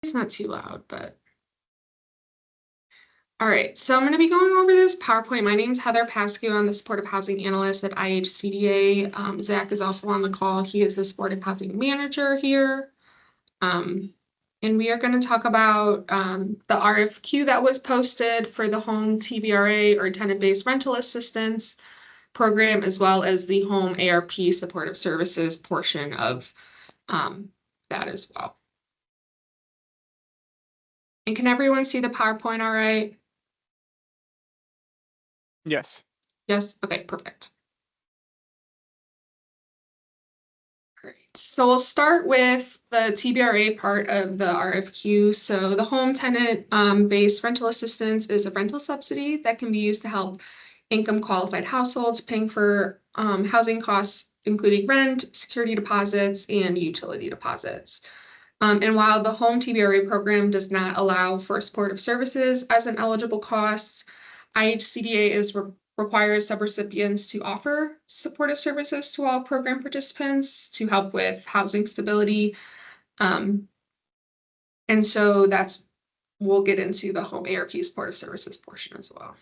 it's not too loud, but. All right, so I'm going to be going over this PowerPoint. My name is Heather Pascu. I'm the Supportive Housing Analyst at IHCDA. Zach is also on the call. He is the Supportive Housing Manager here. And we are going to talk about the RFQ that was posted for the home TBRA or tenant-based rental assistance program, as well as the home ARP supportive services portion of that as well. And can everyone see the PowerPoint all right? Yes. Yes, okay, perfect. All right, so we'll start with the TBRA part of the RFQ. So the home tenant based rental assistance is a rental subsidy that can be used to help income qualified households paying for housing costs, including rent, security deposits, and utility deposits. And while the home TBRA program does not allow for supportive services as an eligible cost, IHCDA requires subrecipients to offer supportive services to all program participants to help with housing stability. And so we'll get into the home ARP supportive services portion as well.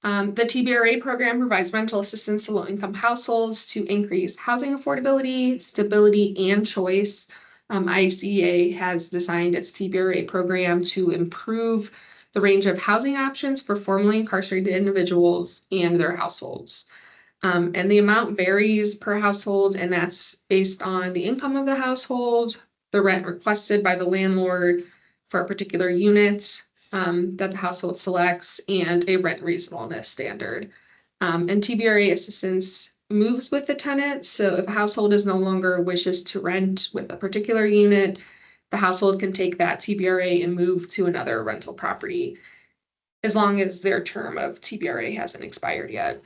The TBRA program provides rental assistance to low-income households to increase housing affordability, stability, and choice. IHCDA has designed its TBRA program to improve the range of housing options for formerly incarcerated individuals and their households. And the amount varies per household, and that's based on the income of the household, the rent requested by the landlord for a particular unit that the household selects, and a rent reasonableness standard. And TBRA assistance moves with the tenant. So if a household is no longer wishes to rent with a particular unit, the household can take that TBRA and move to another rental property as long as their term of TBRA hasn't expired yet.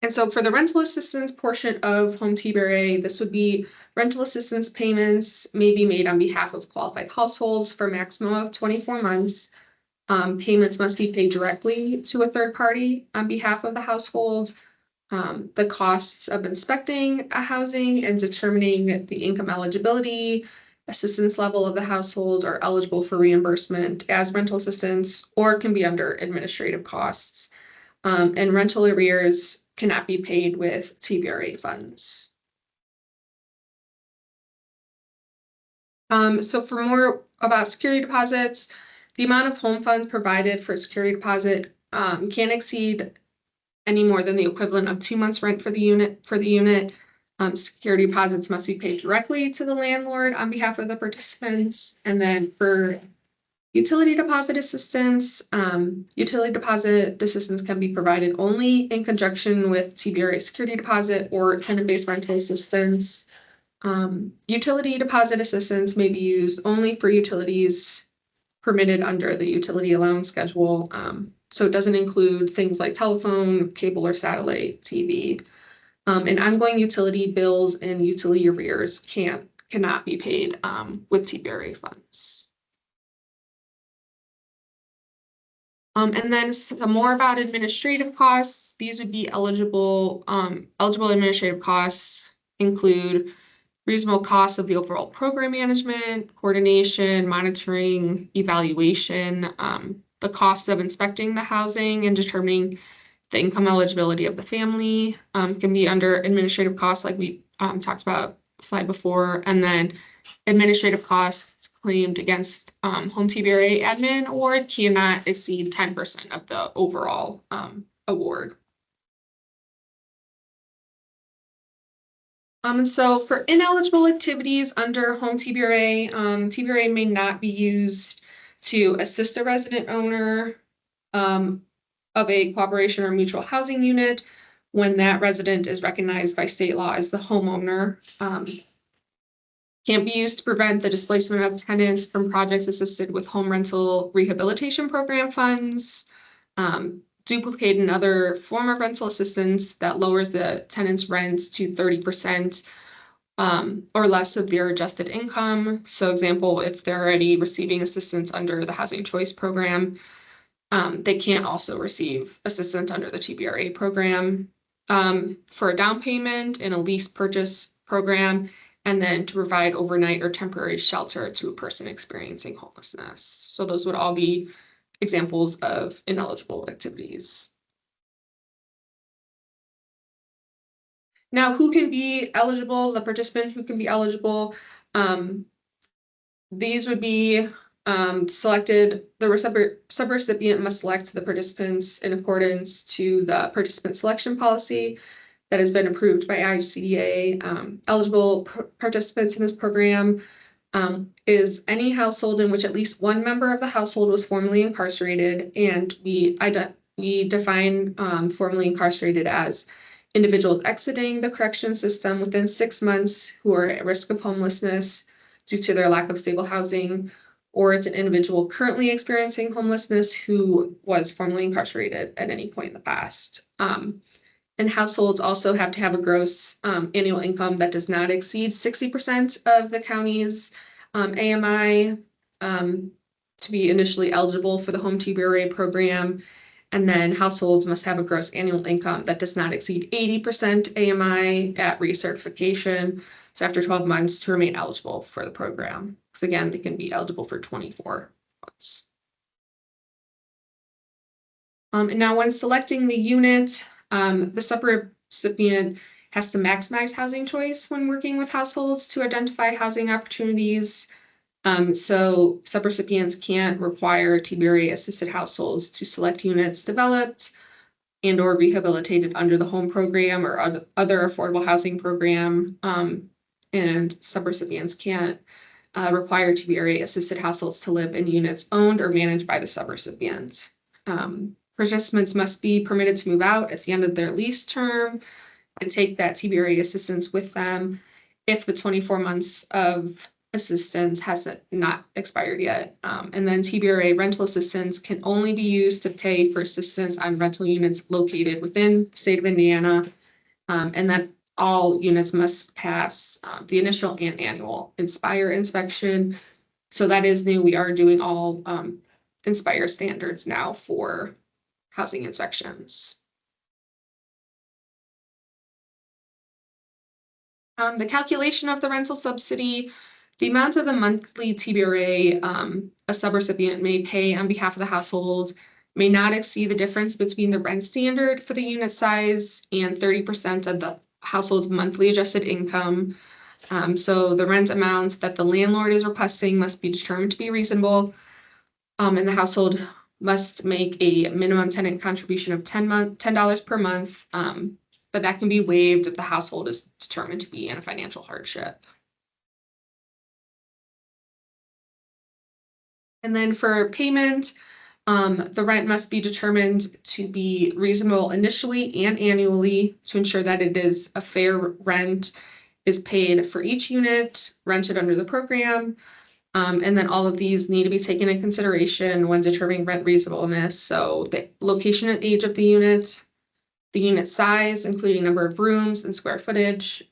And so for the rental assistance portion of home TBRA, this would be rental assistance payments may be made on behalf of qualified households for a maximum of 24 months. Payments must be paid directly to a third party on behalf of the household. The costs of inspecting a housing and determining the income eligibility, assistance level of the household are eligible for reimbursement as rental assistance or can be under administrative costs. And rental arrears cannot be paid with TBRA funds. So for more about security deposits, the amount of home funds provided for security deposit can't exceed any more than the equivalent of 2 months rent for the unit. Security deposits must be paid directly to the landlord on behalf of the participants. And then for utility deposit assistance, utility deposit assistance can be provided only in conjunction with TBRA security deposit or tenant-based rental assistance. Utility deposit assistance may be used only for utilities permitted under the utility allowance schedule. So it doesn't include things like telephone, cable, or satellite TV. And ongoing utility bills and utility arrears cannot be paid with TBRA funds. And then some more about administrative costs. These would be eligible administrative costs include reasonable costs of the overall program management, coordination, monitoring, evaluation, the cost of inspecting the housing and determining the income eligibility of the family can be under administrative costs like we talked about the slide before, and then administrative costs claimed against home TBRA admin award cannot exceed 10% of the overall award. So for ineligible activities under home TBRA, TBRA may not be used to assist a resident owner of a cooperation or mutual housing unit when that resident is recognized by state law as the homeowner. Can't be used to prevent the displacement of tenants from projects assisted with home rental rehabilitation program funds, duplicate another form of rental assistance that lowers the tenant's rent to 30% or less of their adjusted income. So example, if they're already receiving assistance under the Housing Choice Program, they can't also receive assistance under the TBRA program. For a down payment in a lease purchase program and then to provide overnight or temporary shelter to a person experiencing homelessness. So those would all be examples of ineligible activities. Now, who can be eligible, the participant who can be eligible, um, these would be selected, the subrecipient must select the participants in accordance to the participant selection policy that has been approved by ICDA. Eligible participants in this program is any household in which at least one member of the household was formerly incarcerated, and we define formerly incarcerated as individuals exiting the correction system within 6 months who are at risk of homelessness due to their lack of stable housing, or it's an individual currently experiencing homelessness who was formerly incarcerated at any point in the past. And households also have to have a gross annual income that does not exceed 60% of the county's AMI to be initially eligible for the home TBRA program. And then households must have a gross annual income that does not exceed 80% AMI at recertification. So after 12 months to remain eligible for the program. Because again, they can be eligible for 24 months. And now when selecting the unit, the subrecipient has to maximize housing choice when working with households to identify housing opportunities. So subrecipients can't require TBRA assisted households to select units developed and or rehabilitated under the home program or other affordable housing program. And subrecipients can't require TBRA assisted households to live in units owned or managed by the subrecipient. Participants must be permitted to move out at the end of their lease term and take that TBRA assistance with them if the 24 months of assistance has not expired yet. And then TBRA rental assistance can only be used to pay for assistance on rental units located within the state of Indiana. And that all units must pass the initial and annual Inspire inspection. So that is new. We are doing all Inspire standards now for housing inspections. The calculation of the rental subsidy, the amount of the monthly TBRA a subrecipient may pay on behalf of the household may not exceed the difference between the rent standard for the unit size and 30% of the household's monthly adjusted income. So the rent amount that the landlord is requesting must be determined to be reasonable. And the household must make a minimum tenant contribution of $10 per month. But that can be waived if the household is determined to be in a financial hardship. And then for payment, the rent must be determined to be reasonable initially and annually to ensure that it is a fair rent is paid for each unit rented under the program. And then all of these need to be taken into consideration when determining rent reasonableness. So the location and age of the unit size, including number of rooms and square footage,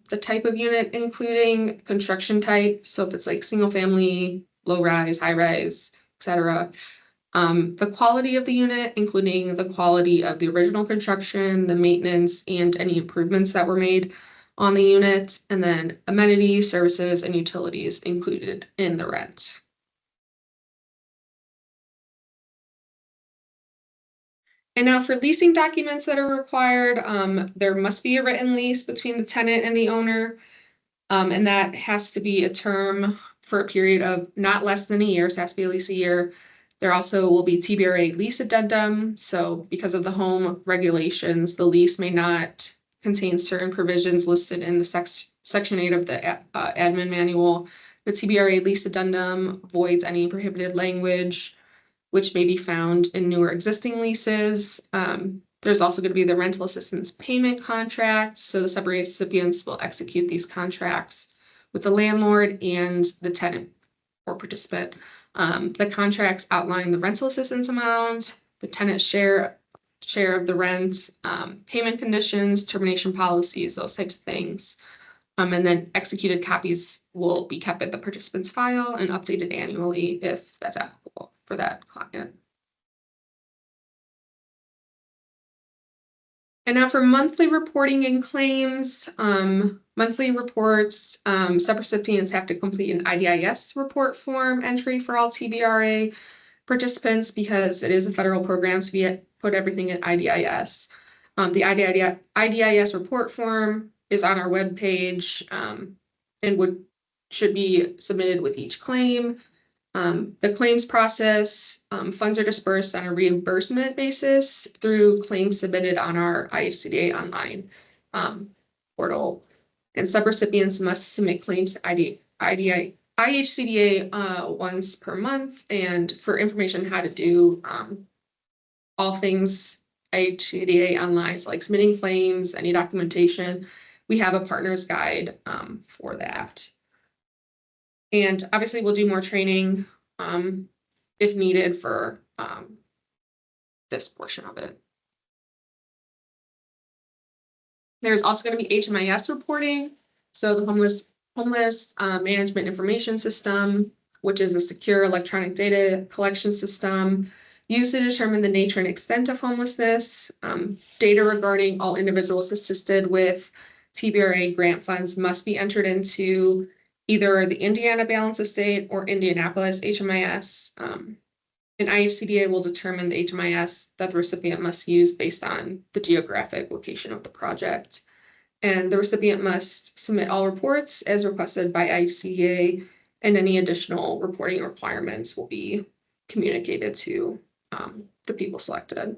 the type of unit, including construction type. So if it's like single family, low rise, high rise, etc. The quality of the unit, including the quality of the original construction, the maintenance, and any improvements that were made on the unit, and then amenities, services, and utilities included in the rent. And now for leasing documents that are required, there must be a written lease between the tenant and the owner. And that has to be a term for a period of not less than a year, so it has to be at least a year. There also will be TBRA lease addendum. So because of the home regulations, the lease may not contain certain provisions listed in the section 8 of the admin manual. The TBRA lease addendum voids any prohibited language, which may be found in newer existing leases. There's also going to be the rental assistance payment contract. So the subrecipients will execute these contracts with the landlord and the tenant or participant. The contracts outline the rental assistance amount, the tenant share of the rent, payment conditions, termination policies, those types of things. And then executed copies will be kept at the participant's file and updated annually if that's applicable for that client. And now for monthly reporting and claims, monthly reports, subrecipients have to complete an IDIS report form entry for all TBRA participants because it is a federal program, so we put everything in IDIS. The IDIS report form is on our webpage and should be submitted with each claim. The claims process, funds are dispersed on a reimbursement basis through claims submitted on our IHCDA online portal. And subrecipients must submit claims to IHCDA once per month. And for information on how to do all things IHCDA online, so like submitting claims, any documentation, we have a partner's guide for that. And obviously we'll do more training if needed for this portion of it. There's also going to be HMIS reporting. So the homeless management information system, which is a secure electronic data collection system used to determine the nature and extent of homelessness. Data regarding all individuals assisted with TBRA grant funds must be entered into either the Indiana Balance of State or Indianapolis HMIS. And IHCDA will determine the HMIS that the recipient must use based on the geographic location of the project. And the recipient must submit all reports as requested by IHCDA, and any additional reporting requirements will be communicated to the people selected.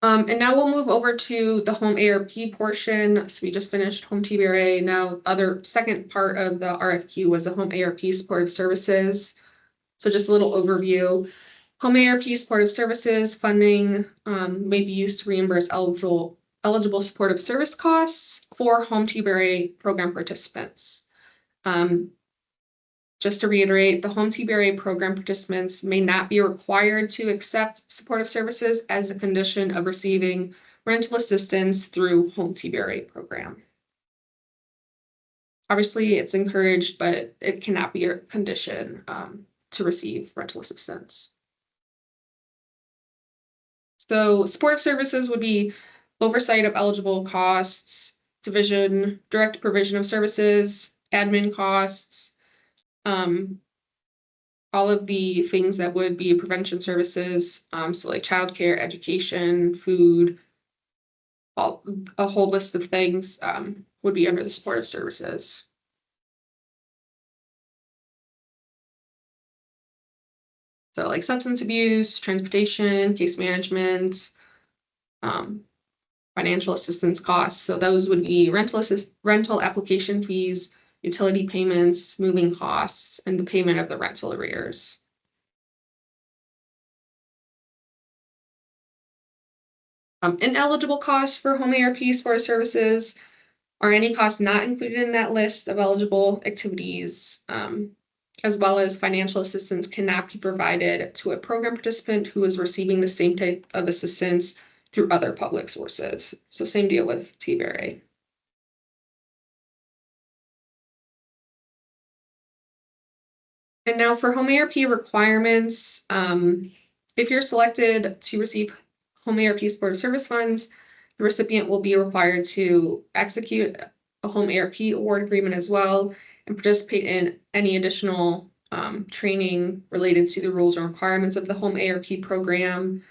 And now we'll move over to the home ARP portion. So we just finished home TBRA. Now, second part of the RFQ was the home ARP supportive services. So just a little overview. Home ARP supportive services funding may be used to reimburse eligible supportive service costs for home TBRA program participants. Just to reiterate, the home TBRA program participants may not be required to accept supportive services as a condition of receiving rental assistance through home TBRA program. Obviously, it's encouraged, but it cannot be a condition to receive rental assistance. So supportive services would be oversight of eligible costs, direct provision of services, admin costs, all of the things that would be prevention services, so like childcare, education, food, a whole list of things would be under the supportive services. So like substance abuse, transportation, case management, financial assistance costs. So those would be rental application fees, utility payments, moving costs, and the payment of the rental arrears. Ineligible costs for home ARP supportive services are any costs not included in that list of eligible activities, as well as financial assistance cannot be provided to a program participant who is receiving the same type of assistance through other public sources. So same deal with TBRA. And now for home ARP requirements, if you're selected to receive home ARP supportive service funds, the recipient will be required to execute a home ARP award agreement as well and participate in any additional training related to the rules and requirements of the home ARP program.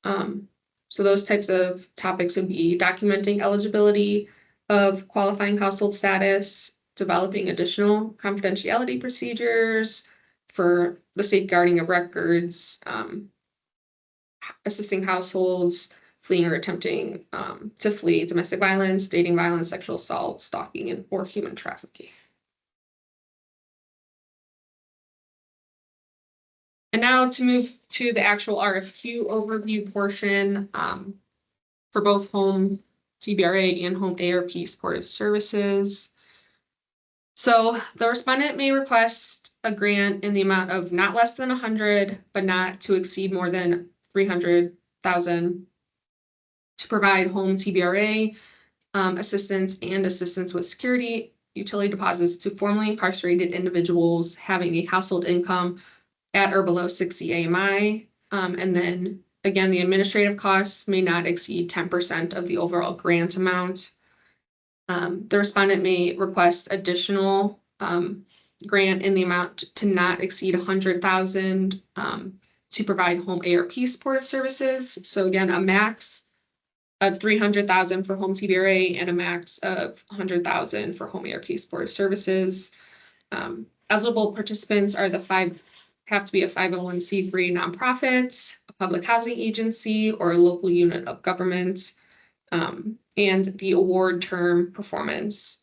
So those types of topics would be documenting eligibility of qualifying household status, developing additional confidentiality procedures for the safeguarding of records, assisting households fleeing or attempting to flee domestic violence, dating violence, sexual assault, stalking, or human trafficking. And now to move to the actual RFQ overview portion for both home TBRA and home ARP supportive services. So the respondent may request a grant in the amount of not less than 100, but not to exceed more than 300,000 to provide home TBRA assistance and assistance with security utility deposits to formerly incarcerated individuals having a household income at or below 60 AMI. And then again, the administrative costs may not exceed 10% of the overall grant amount. The respondent may request additional grant in the amount to not exceed 100,000 to provide home ARP supportive services. So again, a max of 300,000 for home TBRA and a max of 100,000 for home ARP supportive services. Eligible participants are have to be a 501c3 nonprofit, a public housing agency, or a local unit of government. And the award term performance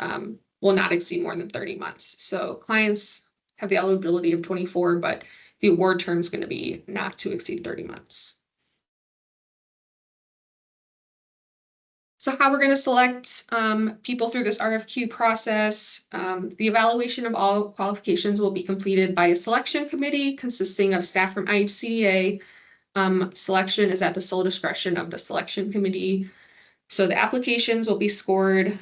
will not exceed more than 30 months. So clients have the eligibility of 24, but the award term is going to be not to exceed 30 months. So how we're going to select people through this RFQ process, the evaluation of all qualifications will be completed by a selection committee consisting of staff from IHCDA. Selection is at the sole discretion of the selection committee. So the applications will be scored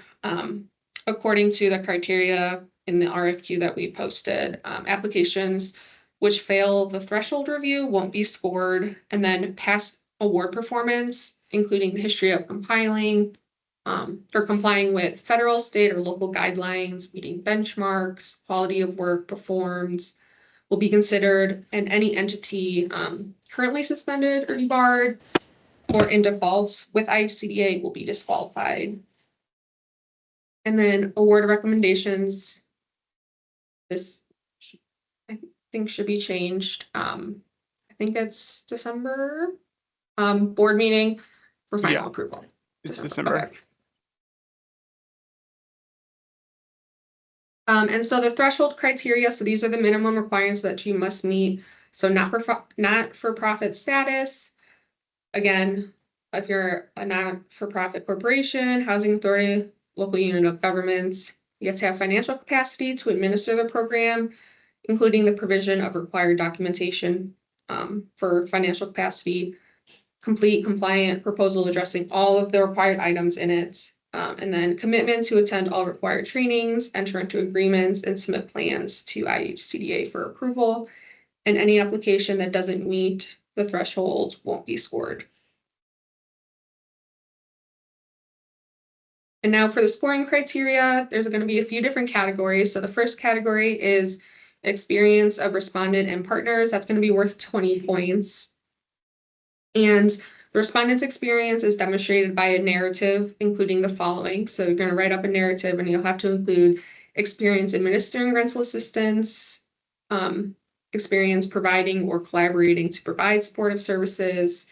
according to the criteria in the RFQ that we posted. Applications which fail the threshold review won't be scored, and then past award performance, including the history of compiling or complying with federal, state, or local guidelines, meeting benchmarks, quality of work performed, will be considered, and any entity currently suspended or debarred or in default with IHCDA will be disqualified. And then award recommendations, this I think should be changed. I think it's December board meeting for final approval. It's December. Okay. And so the threshold criteria, so these are the minimum requirements that you must meet. So not-for-profit status. Again, if you're a not-for-profit corporation, housing authority, local unit of governments, you have to have financial capacity to administer the program, including the provision of required documentation for financial capacity, complete compliant proposal addressing all of the required items in it, and then commitment to attend all required trainings, enter into agreements, and submit plans to IHCDA for approval. And any application that doesn't meet the threshold won't be scored. And now for the scoring criteria, there's going to be a few different categories. So the first category is experience of respondent and partners. That's going to be worth 20 points. And the respondent's experience is demonstrated by a narrative, including the following. So you're going to write up a narrative and you'll have to include experience administering rental assistance, experience providing or collaborating to provide supportive services,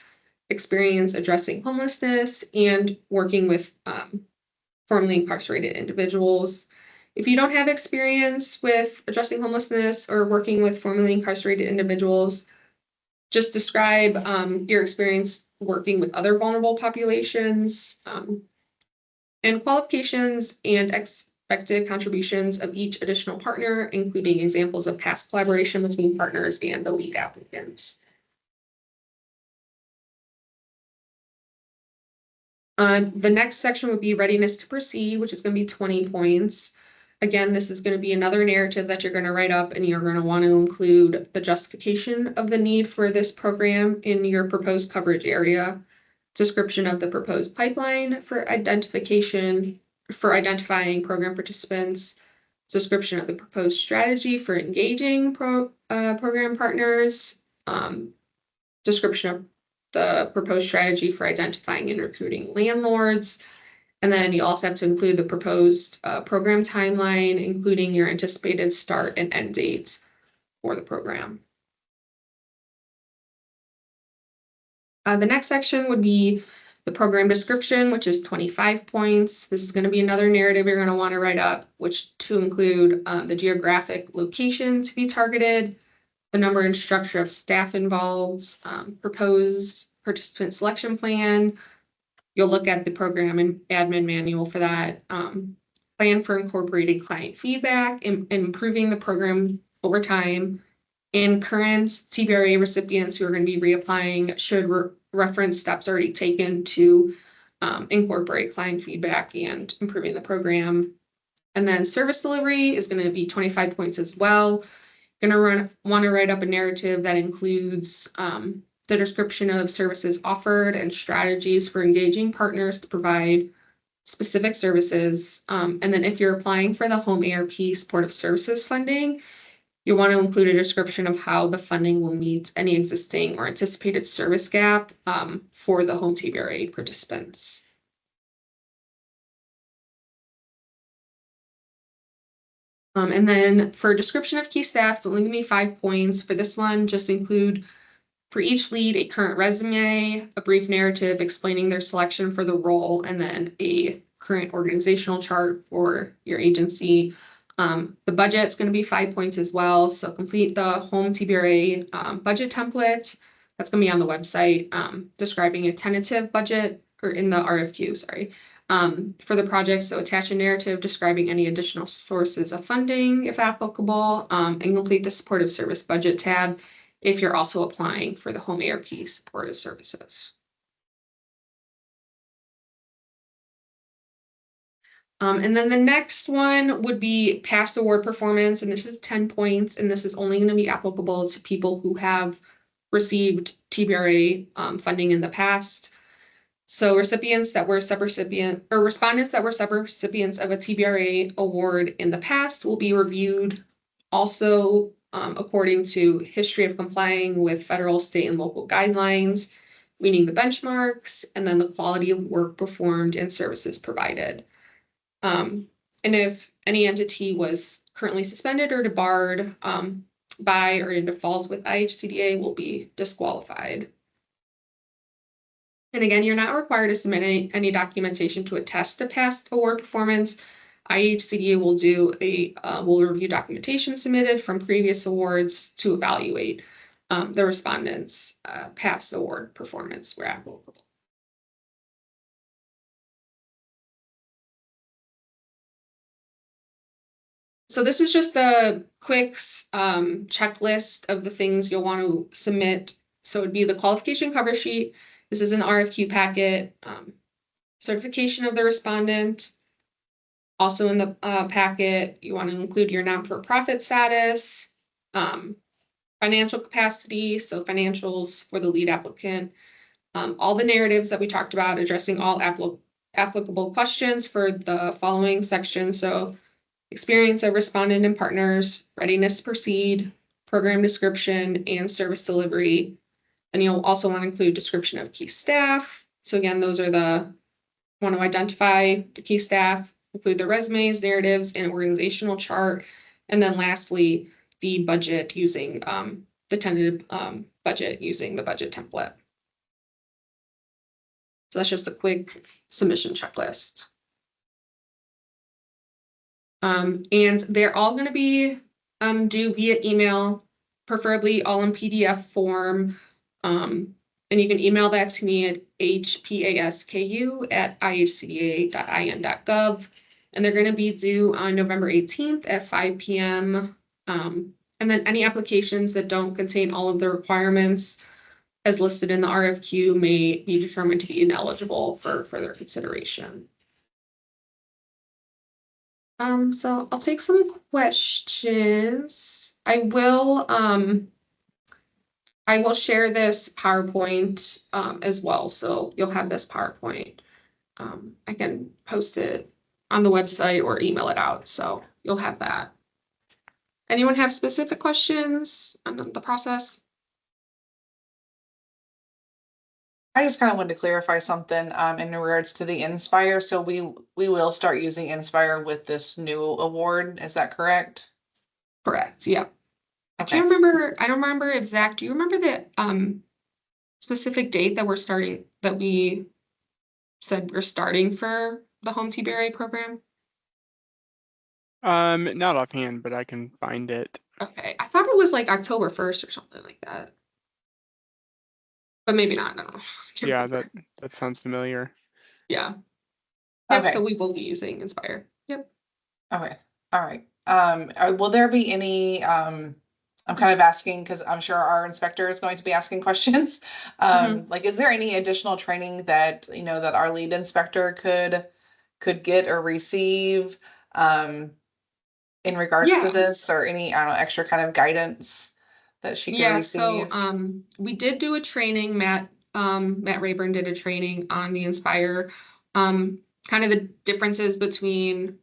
experience addressing homelessness, and working with formerly incarcerated individuals. If you don't have experience with addressing homelessness or working with formerly incarcerated individuals, just describe your experience working with other vulnerable populations, and qualifications and expected contributions of each additional partner, including examples of past collaboration between partners and the lead applicants. The next section would be readiness to proceed, which is going to be 20 points. Again, this is going to be another narrative that you're going to write up, and you're going to want to include the justification of the need for this program in your proposed coverage area, description of the proposed pipeline for identifying program participants, description of the proposed strategy for engaging program partners, description of the proposed strategy for identifying and recruiting landlords. And then you also have to include the proposed program timeline, including your anticipated start and end dates for the program. The next section would be the program description, which is 25 points. This is going to be another narrative you're going to want to write up, which to include the geographic location to be targeted, the number and structure of staff involved, proposed participant selection plan. You'll look at the program and admin manual for that. Plan for incorporating client feedback and improving the program over time. And current TBRA recipients who are going to be reapplying should reference steps already taken to incorporate client feedback and improving the program. And then service delivery is going to be 25 points as well. You're going to want to write up a narrative that includes the description of services offered and strategies for engaging partners to provide specific services. And then if you're applying for the home ARP supportive services funding, you'll want to include a description of how the funding will meet any existing or anticipated service gap for the home TBRA participants. And then for description of key staff, it's only going to be 5 points. For this one, just include for each lead a current resume, a brief narrative explaining their selection for the role, and then a current organizational chart for your agency. The budget's going to be 5 points as well. So complete the home TBRA budget template. That's going to be on the website describing a tentative budget, or in the RFQ, sorry, for the project. So attach a narrative describing any additional sources of funding, if applicable, and complete the supportive service budget tab if you're also applying for the home ARP supportive services. And then the next one would be past award performance, and this is 10 points, and this is only going to be applicable to people who have received TBRA funding in the past. So recipients that were subrecipient, or respondents that were subrecipients of a TBRA award in the past will be reviewed also according to history of complying with federal, state, and local guidelines, meeting the benchmarks, and then the quality of work performed and services provided. And if any entity was currently suspended or debarred by or in default with IHCDA, will be disqualified. And again, you're not required to submit any documentation to attest to past award performance. IHCDA will review documentation submitted from previous awards to evaluate the respondents' past award performance where applicable. So this is just a quick checklist of the things you'll want to submit. So it'd be the qualification cover sheet. This is an RFQ packet, certification of the respondent. Also in the packet, you want to include your non-for-profit status, financial capacity, so financials for the lead applicant, all the narratives that we talked about, addressing all applicable questions for the following section. So experience of respondent and partners, readiness to proceed, program description, and service delivery. And you'll also want to include description of key staff. So again, those are want to identify the key staff, include the resumes, narratives, and organizational chart. And then lastly, the budget using the tentative budget using the budget template. So that's just a quick submission checklist. And they're all going to be due via email, preferably all in PDF form. And you can email that to me at hpasku@ihcda.in.gov. And they're going to be due on November 18th at 5 p.m. And then any applications that don't contain all of the requirements as listed in the RFQ may be determined to be ineligible for further consideration. So I'll take some questions. I will share this PowerPoint as well, so you'll have this PowerPoint. I can post it on the website or email it out, so you'll have that. Anyone have specific questions on the process? I just kind of wanted to clarify something in regards to the Inspire. So we will start using Inspire with this new award. Is that correct? Correct. Yeah. Okay. I don't remember if Zach, do you remember the specific date that we said we're starting for the home TBRA program? Not offhand, but I can find it. Okay. I thought it was like October 1st or something like that. But maybe not, no. Yeah, that sounds familiar. Yeah. Yep, Okay. so we will be using Inspire. Yep. Okay. All right. Will there be any, I'm kind of asking because I'm sure our inspector is going to be asking questions. Like, is there any additional training that, that our lead inspector could get or receive in regards to this, or any, I don't know, extra kind of guidance that she can Yeah, receive? so we did do a training, Matt Rayburn did a training on the Inspire, kind of the differences between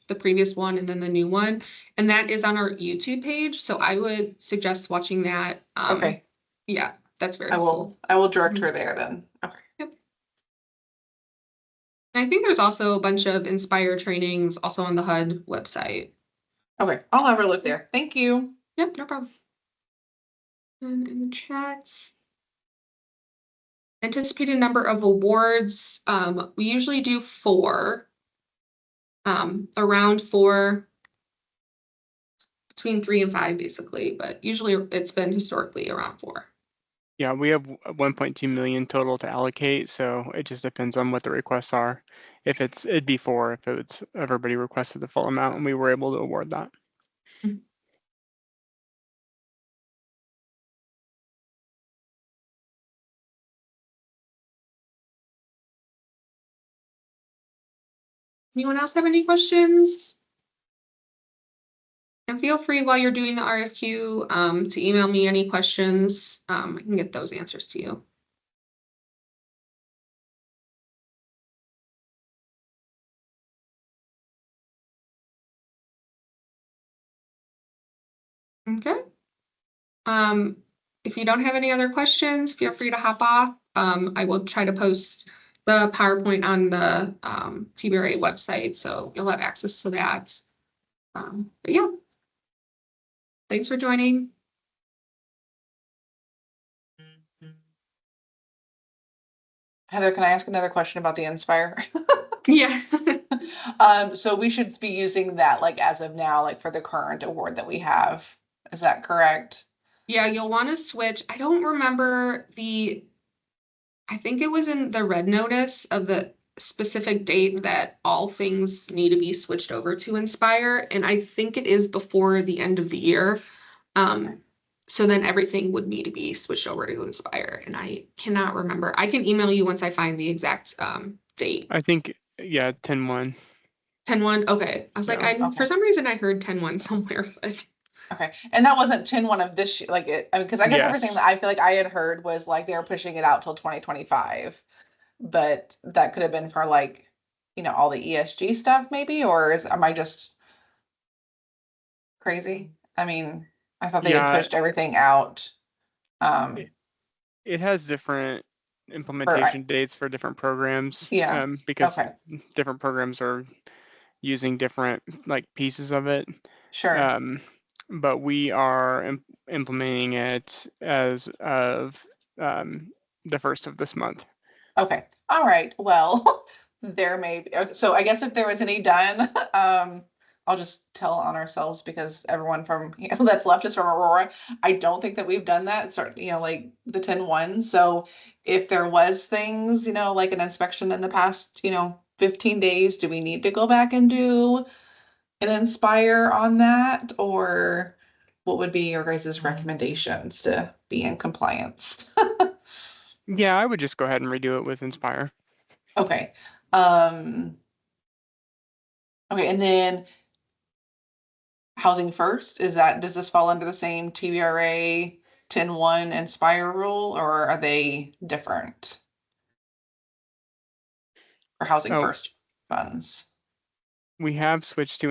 the previous one and then the new one. And that is on our YouTube page. So I would suggest watching that. Okay, Yeah, that's very I helpful. will direct Mhm. her there then. Okay. Yep. I think there's also a bunch of Inspire trainings also on the HUD website. Okay, I'll have her look there. Thank you. Yep, no problem. And in the chats. Anticipated number of awards, we usually do 4. Around 4, between 3 and 5 basically, but usually it's been historically around 4. Yeah, we have 1.2 million total to allocate, so it just depends on what the requests are. It'd be 4 if it's everybody requested the full amount and we were able to award that. Anyone else have any questions? And feel free while you're doing the RFQ to email me any questions. I can get those answers to you. Okay. If you don't have any other questions, feel free to hop off. I will try to post the PowerPoint on the TBRA website, so you'll have access to that. But yeah, thanks for joining. Heather, can I ask another question about the Inspire? Yeah. So we should be using that like as of now, like for the current award that we have. Is that correct? Yeah, you'll want to switch. I don't remember I think it was in the red notice of the specific date that all things need to be switched over to Inspire, and I think it is before the end of the year. So then everything would need to be switched over to Inspire, and I cannot remember. I can email you once I find the exact date. I think, yeah, 10-1. 10/1. Okay. I was like, Yeah. for some reason I heard 10/1 somewhere, but Okay, and that wasn't 10-1 of this year, like I mean, because I guess everything Yes. that I feel like I had heard was like they were pushing it out till 2025, but that could have been for like, all the ESG stuff maybe, or am I just crazy? I mean, I thought they had Yeah, pushed everything out. it has different For, implementation dates for different programs. yeah, Because okay, different programs are using different like pieces of it. sure. But we are implementing it as of the 1st of this month. Okay. All right. Well, there may be, so I guess if there was any done, I'll just tell on ourselves because everyone from that's left is from Aurora. I don't think that we've done that. Sort like the 10-1. So if there was things, like an inspection in the past, 15 days, do we need to go back and do an Inspire on that? Or what would be your guys' recommendations to be in compliance? Yeah, I would just go ahead and redo it with Inspire. Okay. Okay, and then housing first, does this fall under the same TBRA 10-1 Inspire rule, or are they different? For housing Oh, first funds? we have switched to